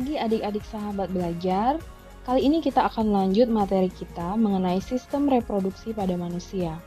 pagi adik-adik sahabat belajar. Kali ini kita akan lanjut materi kita mengenai sistem reproduksi pada manusia.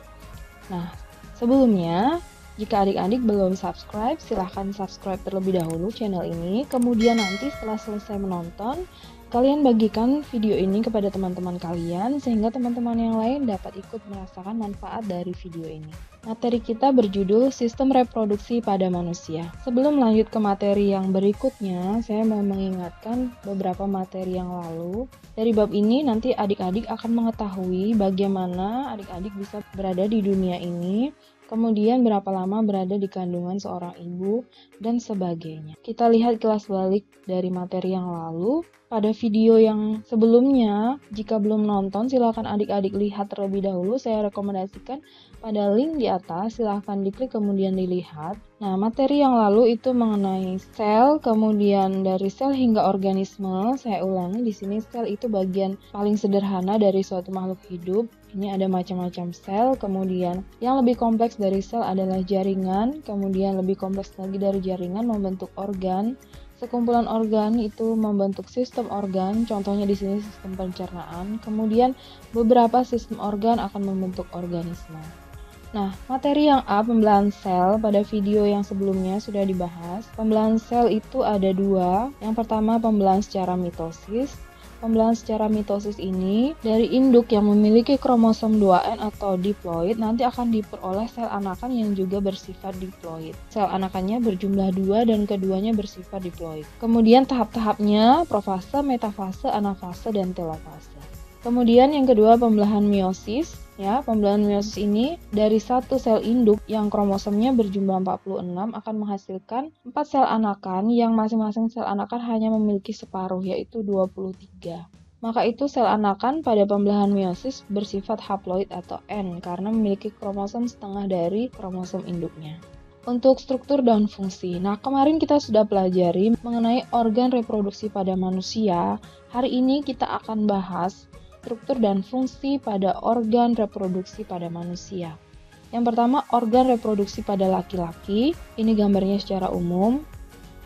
Nah, sebelumnya, jika adik-adik belum subscribe, silahkan subscribe terlebih dahulu channel ini. Kemudian nanti setelah selesai menonton, kalian bagikan video ini kepada teman-teman kalian sehingga teman-teman yang lain dapat ikut merasakan manfaat dari video ini. Materi kita berjudul Sistem Reproduksi pada Manusia. Sebelum lanjut ke materi yang berikutnya, saya mau mengingatkan beberapa materi yang lalu. Dari bab ini nanti adik-adik akan mengetahui bagaimana adik-adik bisa berada di dunia ini, kemudian berapa lama berada di kandungan seorang ibu, dan sebagainya. Kita lihat kelas balik dari materi yang lalu. Pada video yang sebelumnya, jika belum nonton, silakan adik-adik lihat terlebih dahulu. Saya rekomendasikan pada link di atas, silahkan diklik kemudian dilihat. Nah, materi yang lalu itu mengenai sel, kemudian dari sel hingga organisme. Saya ulangi, di sini sel itu bagian paling sederhana dari suatu makhluk hidup. Ini ada macam-macam sel, kemudian yang lebih kompleks dari sel adalah jaringan, kemudian lebih kompleks lagi dari jaringan membentuk organ. Sekumpulan organ itu membentuk sistem organ, contohnya di sini sistem pencernaan. Kemudian beberapa sistem organ akan membentuk organisme. Nah, materi yang A, pembelahan sel, pada video yang sebelumnya sudah dibahas. Pembelahan sel itu ada dua. Yang pertama pembelahan secara mitosis. Pembelahan secara mitosis ini dari induk yang memiliki kromosom 2N atau diploid nanti akan diperoleh sel anakan yang juga bersifat diploid. Sel anakannya berjumlah 2 dan keduanya bersifat diploid. Kemudian tahap-tahapnya profase, metafase, anafase, dan telofase. Kemudian yang kedua pembelahan meiosis. Ya, pembelahan meiosis ini dari satu sel induk yang kromosomnya berjumlah 46 akan menghasilkan 4 sel anakan yang masing-masing sel anakan hanya memiliki separuh, yaitu 23. Maka itu sel anakan pada pembelahan meiosis bersifat haploid atau N karena memiliki kromosom setengah dari kromosom induknya. Untuk struktur dan fungsi. Nah, kemarin kita sudah pelajari mengenai organ reproduksi pada manusia. Hari ini kita akan bahas struktur dan fungsi pada organ reproduksi pada manusia. Yang pertama, organ reproduksi pada laki-laki. Ini gambarnya secara umum.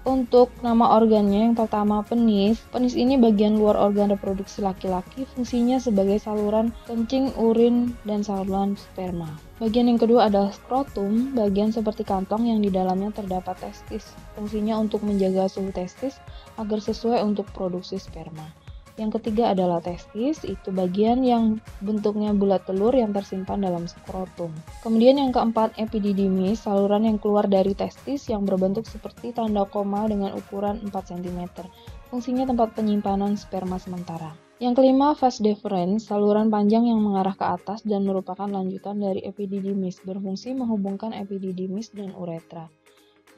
Untuk nama organnya yang pertama penis. Penis ini bagian luar organ reproduksi laki-laki, fungsinya sebagai saluran kencing, urin, dan saluran sperma. Bagian yang kedua adalah skrotum, bagian seperti kantong yang di dalamnya terdapat testis. Fungsinya untuk menjaga suhu testis agar sesuai untuk produksi sperma. Yang ketiga adalah testis, itu bagian yang bentuknya bulat telur yang tersimpan dalam skrotum. Kemudian yang keempat, epididymis, saluran yang keluar dari testis yang berbentuk seperti tanda koma dengan ukuran 4 cm. Fungsinya tempat penyimpanan sperma sementara. Yang kelima, vas deferens, saluran panjang yang mengarah ke atas dan merupakan lanjutan dari epididymis, berfungsi menghubungkan epididymis dan uretra.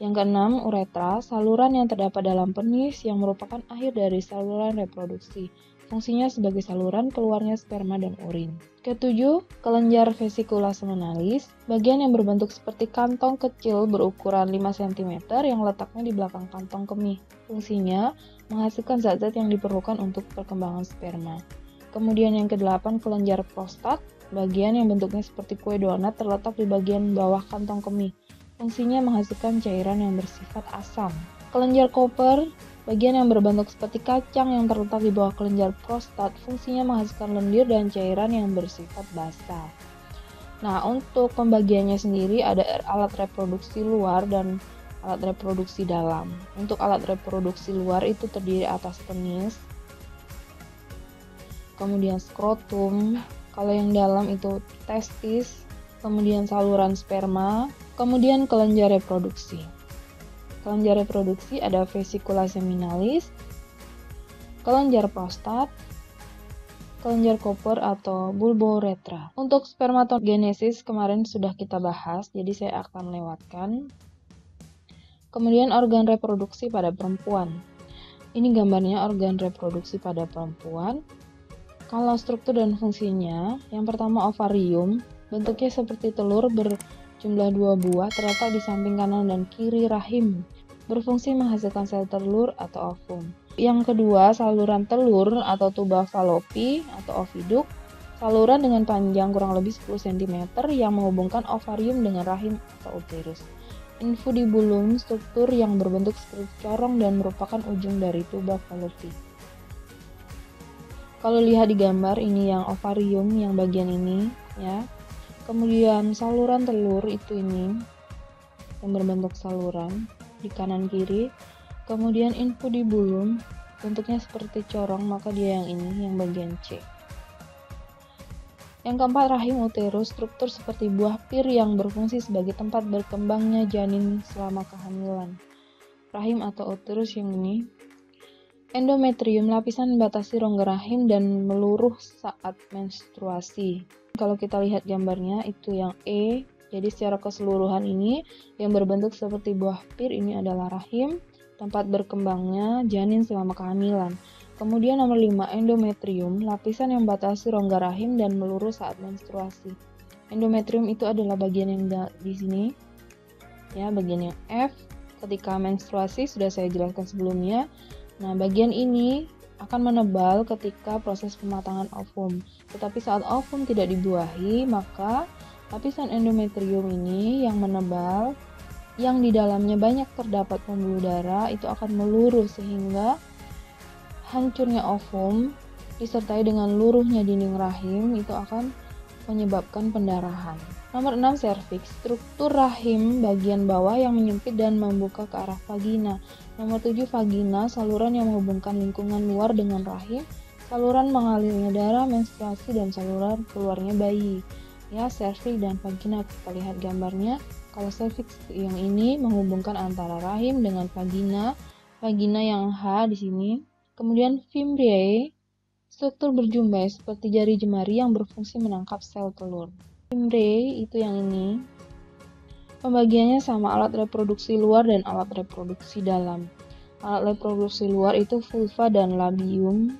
Yang keenam, uretra, saluran yang terdapat dalam penis yang merupakan akhir dari saluran reproduksi. Fungsinya sebagai saluran keluarnya sperma dan urin. Ketujuh, kelenjar vesicula seminalis, bagian yang berbentuk seperti kantong kecil berukuran 5 cm yang letaknya di belakang kantong kemih. Fungsinya menghasilkan zat-zat yang diperlukan untuk perkembangan sperma. Kemudian yang kedelapan, kelenjar prostat, bagian yang bentuknya seperti kue donat terletak di bagian bawah kantong kemih. Fungsinya menghasilkan cairan yang bersifat asam. Kelenjar Koper, bagian yang berbentuk seperti kacang yang terletak di bawah kelenjar prostat, fungsinya menghasilkan lendir dan cairan yang bersifat basah. Nah, untuk pembagiannya sendiri ada alat reproduksi luar dan alat reproduksi dalam. Untuk alat reproduksi luar itu terdiri atas penis, kemudian skrotum, kalau yang dalam itu testis, kemudian saluran sperma, kemudian kelenjar reproduksi. Kelenjar reproduksi ada vesicula seminalis, kelenjar prostat, kelenjar Koper atau bulbouretra. Untuk spermatogenesis kemarin sudah kita bahas, jadi saya akan lewatkan. Kemudian organ reproduksi pada perempuan. Ini gambarnya organ reproduksi pada perempuan. Kalau struktur dan fungsinya, yang pertama ovarium, bentuknya seperti telur berjumlah 2 buah terletak di samping kanan dan kiri rahim, berfungsi menghasilkan sel telur atau ovum. Yang kedua, saluran telur atau tuba falopi atau oviduk, saluran dengan panjang kurang lebih 10 cm yang menghubungkan ovarium dengan rahim atau uterus. infundibulum, struktur yang berbentuk seperti corong dan merupakan ujung dari tuba fallopi. Kalau lihat di gambar ini yang ovarium, yang bagian ini ya. Kemudian saluran telur itu ini yang berbentuk saluran di kanan kiri. Kemudian infundibulum bentuknya seperti corong, maka dia yang ini, yang bagian C. Yang keempat, rahim uterus, struktur seperti buah pir yang berfungsi sebagai tempat berkembangnya janin selama kehamilan. Rahim atau uterus yang ini. Endometrium, lapisan membatasi rongga rahim dan meluruh saat menstruasi. Kalau kita lihat gambarnya, itu yang E. Jadi secara keseluruhan ini yang berbentuk seperti buah pir ini adalah rahim, tempat berkembangnya janin selama kehamilan. Kemudian nomor 5, endometrium, lapisan yang membatasi rongga rahim dan meluruh saat menstruasi. Endometrium itu adalah bagian yang di sini, ya, bagian yang F. Ketika menstruasi sudah saya jelaskan sebelumnya. Nah, bagian ini akan menebal ketika proses pematangan ovum. Tetapi saat ovum tidak dibuahi, maka lapisan endometrium ini yang menebal, yang di dalamnya banyak terdapat pembuluh darah, itu akan meluruh sehingga hancurnya ovum disertai dengan luruhnya dinding rahim itu akan menyebabkan pendarahan. Nomor 6, serviks, struktur rahim bagian bawah yang menyempit dan membuka ke arah vagina. Nomor 7, vagina, saluran yang menghubungkan lingkungan luar dengan rahim, saluran mengalirnya darah, menstruasi, dan saluran keluarnya bayi. Ya, serviks dan vagina, kita lihat gambarnya. Kalau serviks yang ini menghubungkan antara rahim dengan vagina yang H di sini. Kemudian fimbriae, struktur berjumbai seperti jari jemari yang berfungsi menangkap sel telur. Fimbriae itu yang ini. Pembagiannya sama alat reproduksi luar dan alat reproduksi dalam. Alat reproduksi luar itu vulva dan labium.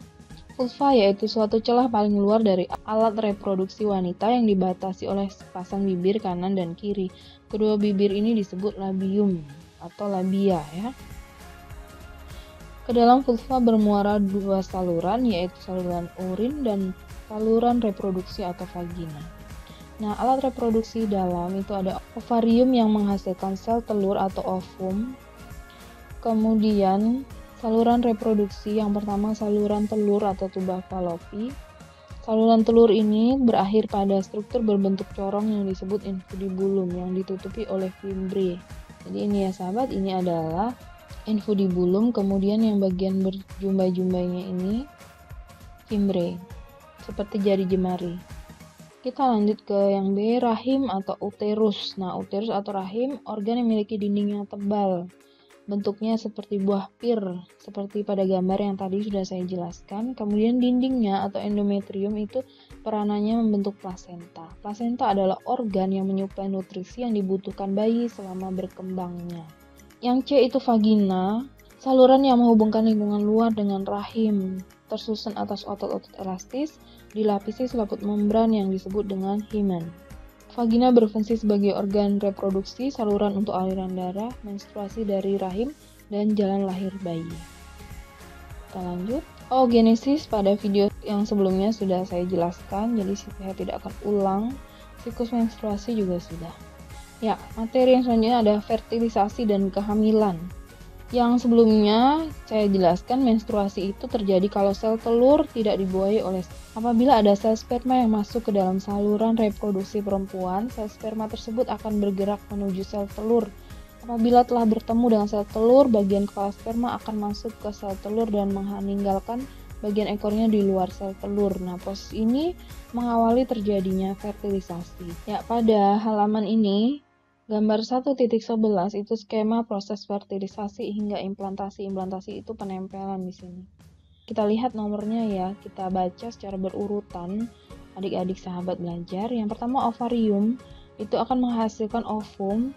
Vulva yaitu suatu celah paling luar dari alat reproduksi wanita yang dibatasi oleh sepasang bibir kanan dan kiri. Kedua bibir ini disebut labium atau labia ya. Ke dalam vulva bermuara dua saluran, yaitu saluran urin dan saluran reproduksi atau vagina. Nah, alat reproduksi dalam itu ada ovarium yang menghasilkan sel telur atau ovum. Kemudian saluran reproduksi yang pertama saluran telur atau tuba fallopi. Saluran telur ini berakhir pada struktur berbentuk corong yang disebut infundibulum yang ditutupi oleh fimbriae. Jadi ini ya sahabat, ini adalah infundibulum, kemudian yang bagian berjumbai-jumbainya ini fimbriae, seperti jari jemari. Kita lanjut ke yang B, rahim atau uterus. Nah, uterus atau rahim, organ yang memiliki dinding yang tebal. Bentuknya seperti buah pir, seperti pada gambar yang tadi sudah saya jelaskan. Kemudian dindingnya atau endometrium itu peranannya membentuk plasenta. Plasenta adalah organ yang menyuplai nutrisi yang dibutuhkan bayi selama berkembangnya. Yang C itu vagina, saluran yang menghubungkan lingkungan luar dengan rahim, tersusun atas otot-otot elastis, dilapisi selaput membran yang disebut dengan hymen. Vagina berfungsi sebagai organ reproduksi, saluran untuk aliran darah, menstruasi dari rahim, dan jalan lahir bayi. Kita lanjut. Oogenesis pada video yang sebelumnya sudah saya jelaskan, jadi saya tidak akan ulang. Siklus menstruasi juga sudah. Ya, materi yang selanjutnya ada fertilisasi dan kehamilan. Yang sebelumnya saya jelaskan menstruasi itu terjadi kalau sel telur tidak dibuahi oleh apabila ada sel sperma yang masuk ke dalam saluran reproduksi perempuan, sel sperma tersebut akan bergerak menuju sel telur. Apabila telah bertemu dengan sel telur, bagian kepala sperma akan masuk ke sel telur dan meninggalkan bagian ekornya di luar sel telur. Nah, proses ini mengawali terjadinya fertilisasi. Ya, pada halaman ini gambar 1.11 itu skema proses fertilisasi hingga implantasi. Implantasi itu penempelan di sini. Kita lihat nomornya ya, kita baca secara berurutan adik-adik sahabat belajar. Yang pertama ovarium itu akan menghasilkan ovum,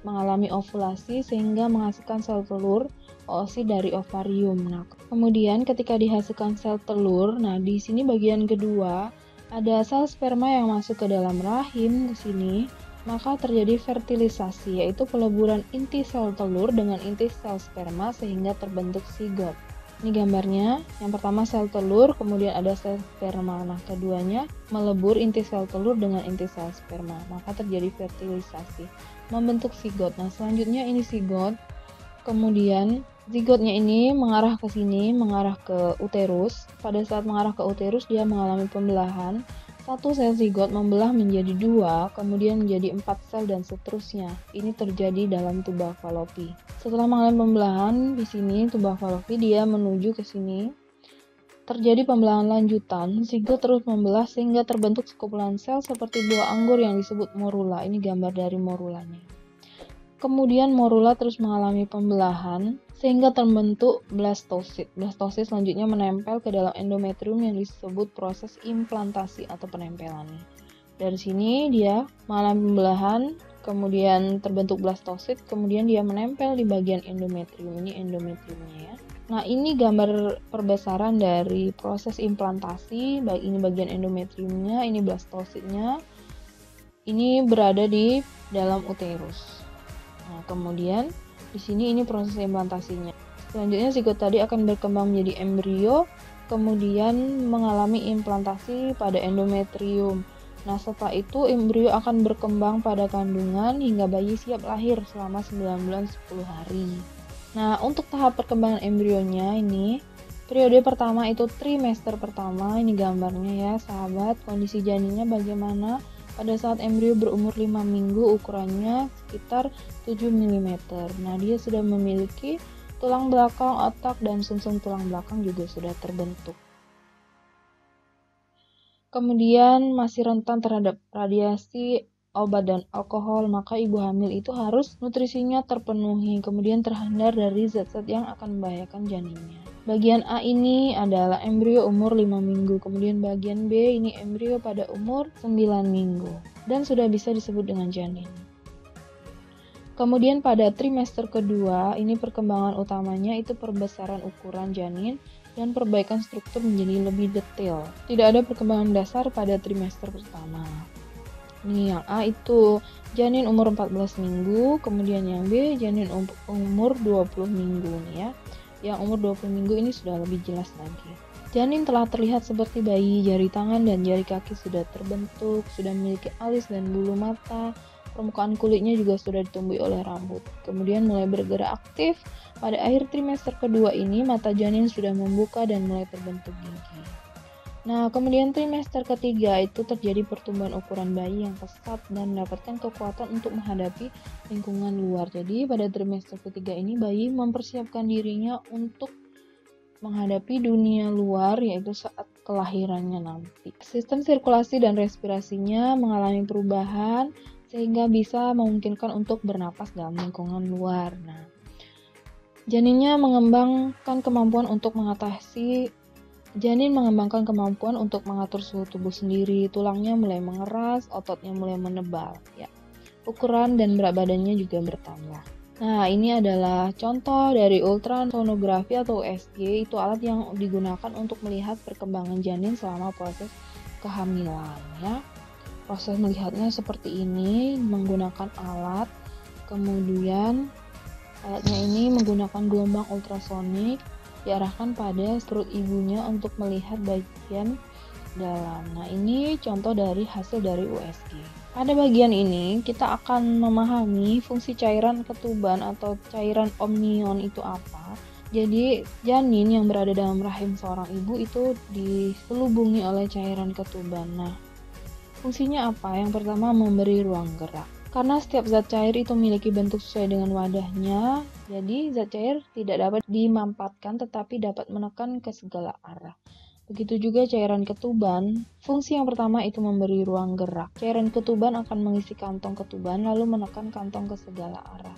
mengalami ovulasi sehingga menghasilkan sel telur, oosit dari ovarium. Nah, kemudian ketika dihasilkan sel telur, nah di sini bagian kedua ada sel sperma yang masuk ke dalam rahim ke sini. Maka terjadi fertilisasi, yaitu peleburan inti sel telur dengan inti sel sperma sehingga terbentuk sigot. Ini gambarnya, yang pertama sel telur, kemudian ada sel sperma. Nah, keduanya melebur inti sel telur dengan inti sel sperma, maka terjadi fertilisasi. membentuk zigot. Nah, selanjutnya ini zigot. Kemudian zigotnya ini mengarah ke sini, mengarah ke uterus. Pada saat mengarah ke uterus, dia mengalami pembelahan. Satu sel zigot membelah menjadi 2, kemudian menjadi 4 sel dan seterusnya. Ini terjadi dalam tuba falopi. Setelah mengalami pembelahan di sini tuba falopi, dia menuju ke sini. Terjadi pembelahan lanjutan, zigot terus membelah sehingga terbentuk sekumpulan sel seperti buah anggur yang disebut morula. Ini gambar dari morulanya. Kemudian morula terus mengalami pembelahan sehingga terbentuk blastosit. Blastosit selanjutnya menempel ke dalam endometrium yang disebut proses implantasi atau penempelan. Dari sini dia mengalami pembelahan, kemudian terbentuk blastosit, kemudian dia menempel di bagian endometrium. Ini endometriumnya ya. Nah, ini gambar perbesaran dari proses implantasi. Ini bagian endometriumnya, ini blastositnya. Ini berada di dalam uterus. Nah, kemudian di sini ini proses implantasinya. Selanjutnya zigot tadi akan berkembang menjadi embrio, kemudian mengalami implantasi pada endometrium. Nah, setelah itu embrio akan berkembang pada kandungan hingga bayi siap lahir selama 9 bulan 10 hari. Nah, untuk tahap perkembangan embrionya ini, periode pertama itu trimester pertama, ini gambarnya ya sahabat, kondisi janinnya bagaimana. Pada saat embrio berumur 5 minggu, ukurannya sekitar 7 mm. Nah, dia sudah memiliki tulang belakang, otak, dan sumsum tulang belakang juga sudah terbentuk. Kemudian masih rentan terhadap radiasi, obat, dan alkohol, maka ibu hamil itu harus nutrisinya terpenuhi, kemudian terhindar dari zat-zat yang akan membahayakan janinnya. Bagian A ini adalah embrio umur 5 minggu, kemudian bagian B ini embrio pada umur 9 minggu, dan sudah bisa disebut dengan janin. Kemudian pada trimester kedua, ini perkembangan utamanya itu perbesaran ukuran janin dan perbaikan struktur menjadi lebih detail. Tidak ada perkembangan dasar pada trimester pertama. Ini yang A itu janin umur 14 minggu, kemudian yang B janin umur 20 minggu nih ya. Yang umur 20 minggu ini sudah lebih jelas lagi. Janin telah terlihat seperti bayi, jari tangan dan jari kaki sudah terbentuk, sudah memiliki alis dan bulu mata, permukaan kulitnya juga sudah ditumbuhi oleh rambut. Kemudian mulai bergerak aktif, pada akhir trimester kedua ini mata janin sudah membuka dan mulai terbentuk gigi. Nah, kemudian trimester ketiga itu terjadi pertumbuhan ukuran bayi yang pesat dan mendapatkan kekuatan untuk menghadapi lingkungan luar. Jadi pada trimester ketiga ini bayi mempersiapkan dirinya untuk menghadapi dunia luar, yaitu saat kelahirannya nanti. Sistem sirkulasi dan respirasinya mengalami perubahan sehingga bisa memungkinkan untuk bernapas dalam lingkungan luar. Nah, janin mengembangkan kemampuan untuk mengatur suhu tubuh sendiri, tulangnya mulai mengeras, ototnya mulai menebal, ya. Ukuran dan berat badannya juga bertambah. Nah, ini adalah contoh dari ultrasonografi atau USG, itu alat yang digunakan untuk melihat perkembangan janin selama proses kehamilan, ya. Proses melihatnya seperti ini, menggunakan alat, kemudian alatnya ini menggunakan gelombang ultrasonik, diarahkan pada perut ibunya untuk melihat bagian dalam. Nah, ini contoh dari hasil dari USG. Pada bagian ini, kita akan memahami fungsi cairan ketuban atau cairan amnion itu apa. Jadi, janin yang berada dalam rahim seorang ibu itu diselubungi oleh cairan ketuban. Nah, fungsinya apa? Yang pertama, memberi ruang gerak. Karena setiap zat cair itu memiliki bentuk sesuai dengan wadahnya, jadi zat cair tidak dapat dimampatkan tetapi dapat menekan ke segala arah. Begitu juga cairan ketuban, fungsi yang pertama itu memberi ruang gerak. Cairan ketuban akan mengisi kantong ketuban lalu menekan kantong ke segala arah.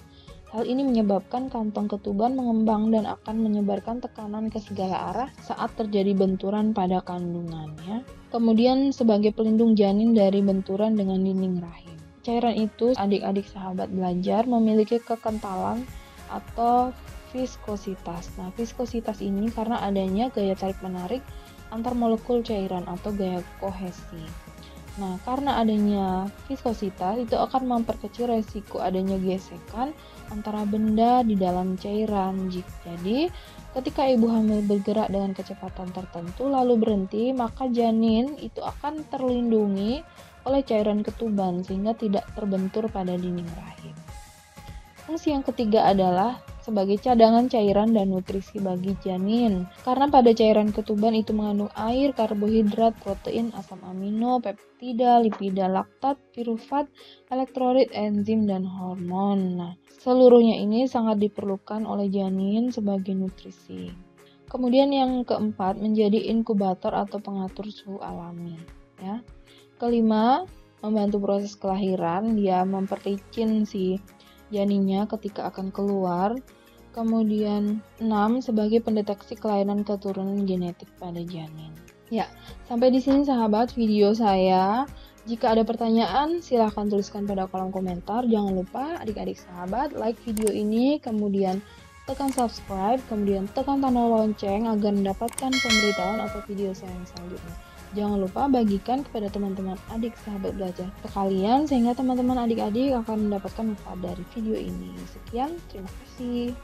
Hal ini menyebabkan kantong ketuban mengembang dan akan menyebarkan tekanan ke segala arah saat terjadi benturan pada kandungannya. Kemudian sebagai pelindung janin dari benturan dengan dinding rahim. Cairan itu, adik-adik sahabat belajar, memiliki kekentalan atau viskositas. Nah, viskositas ini karena adanya gaya tarik-menarik antar molekul cairan atau gaya kohesi. Nah, karena adanya viskositas itu akan memperkecil resiko adanya gesekan antara benda di dalam cairan. Jadi, ketika ibu hamil bergerak dengan kecepatan tertentu lalu berhenti, maka janin itu akan terlindungi oleh cairan ketuban sehingga tidak terbentur pada dinding rahim. Fungsi yang ketiga adalah sebagai cadangan cairan dan nutrisi bagi janin. Karena pada cairan ketuban itu mengandung air, karbohidrat, protein, asam amino, peptida, lipida, laktat, pirufat, elektrolit, enzim, dan hormon. Nah, seluruhnya ini sangat diperlukan oleh janin sebagai nutrisi. Kemudian yang keempat menjadi inkubator atau pengatur suhu alami. Ya. Kelima, membantu proses kelahiran, dia memperlicin si janinnya ketika akan keluar. Kemudian 6 sebagai pendeteksi kelainan keturunan genetik pada janin. Ya, sampai di sini sahabat video saya. Jika ada pertanyaan silahkan tuliskan pada kolom komentar. Jangan lupa adik-adik sahabat like video ini, kemudian tekan subscribe, kemudian tekan tanda lonceng agar mendapatkan pemberitahuan atau video saya yang selanjutnya. Jangan lupa bagikan kepada teman-teman adik sahabat belajar sekalian sehingga teman-teman adik-adik akan mendapatkan manfaat dari video ini. Sekian, terima kasih.